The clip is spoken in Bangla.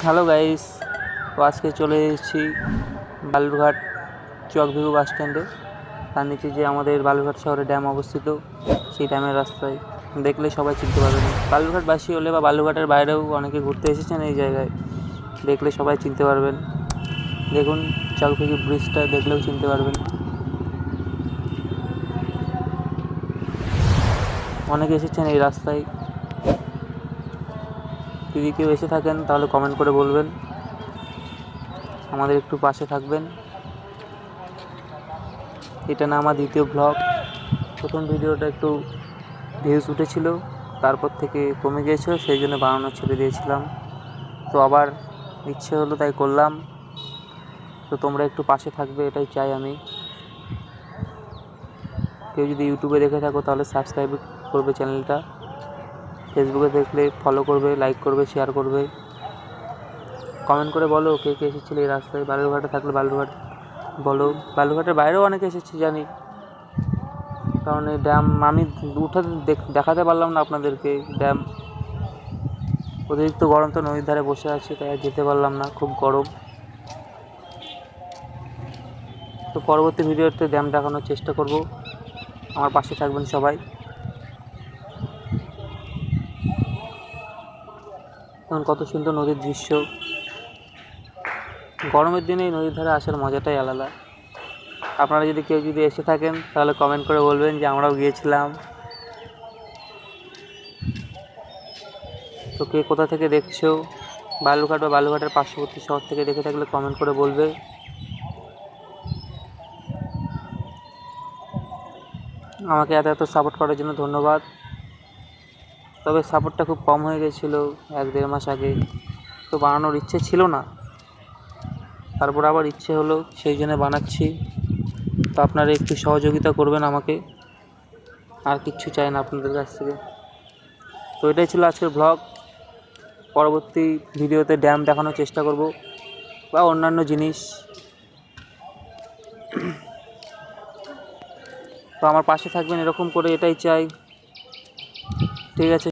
হ্যালো গাইস, তো আজকে চলে এসেছি বালুরঘাট চকভিউ বাস স্ট্যান্ডে। তার নিচে যে আমাদের বালুরঘাট শহরে ড্যাম অবস্থিত, সেই ড্যামের রাস্তায় দেখলে সবাই চিনতে পারবেন। বালুরঘাটবাসী হলে বা বালুরঘাটের বাইরেও অনেকে ঘুরতে এসেছেন এই জায়গায়, দেখলে সবাই চিনতে পারবেন। দেখুন, চকভিউ ব্রিজটা দেখলেও চিনতে পারবেন। অনেকে এসেছেন এই রাস্তায়। যদি কেউ এসে থাকেন তাহলে কমেন্ট করে বলবেন, আমাদের একটু পাশে থাকবেন। এটা না আমার দ্বিতীয় ব্লগ। প্রথম ভিডিওটা একটু ভিউজ উঠেছিল, তারপর থেকে কমে গিয়েছিল, সেই জন্য বানানো ছেড়ে দিয়েছিলাম। তো আবার ইচ্ছে হলো তাই করলাম। তো তোমরা একটু পাশে থাকবে, এটাই চাই আমি। কেউ যদি ইউটিউবে দেখে থাকো তাহলে সাবস্ক্রাইব করবে চ্যানেলটা, ফেসবুকে দেখলে ফলো করবে, লাইক করবে, শেয়ার করবে। কমেন্ট করে বলো কে কে এসেছিলো এই রাস্তায়। বালুরঘাটে থাকলে বালুরঘাট বলো, বালুরঘাটের বাইরেও অনেকে এসেছে জানি, কারণ এই ড্যাম আমি উঠে দেখাতে পারলাম না আপনাদেরকে। ড্যাম অতিরিক্ত গরম, তো নদীর ধারে বসে আছি তাই আর যেতে পারলাম না, খুব গরম। তো পরবর্তী ভিডিওতে ড্যাম দেখানোর চেষ্টা করব, আমার পাশে থাকবেন সবাই। এখন কত সুন্দর নদীর দৃশ্য। গরমের দিনে এই নদীর ধারে আসার মজাটাই আলাদা। আপনারা যদি কেউ এসে থাকেন তাহলে কমেন্ট করে বলবেন যে আমরাও গিয়েছিলাম। তো কে কোথা থেকে দেখছো, বালুরঘাট বা বালুরঘাটের পার্শ্ববর্তী শহর থেকে দেখে থাকলে কমেন্ট করে বলবে। আমাকে এত সাপোর্ট করার জন্য ধন্যবাদ। তবে সাপোর্টটা খুব কম হয়ে গেছিলো 1-1.5 মাস আগে, তো বানানোর ইচ্ছে ছিল না, তারপর আবার ইচ্ছে হলো, সেই জন্য বানাচ্ছি। তো আপনারা একটু সহযোগিতা করবেন আমাকে, আর কিচ্ছু চাই না আপনাদের কাছ থেকে। তো এটাই ছিল আজকের ব্লগ। পরবর্তী ভিডিওতে ড্যাম দেখানোর চেষ্টা করব বা অন্যান্য জিনিস। তো আমার পাশে থাকবেন এরকম করে, এটাই চাই। ঠিক আছে।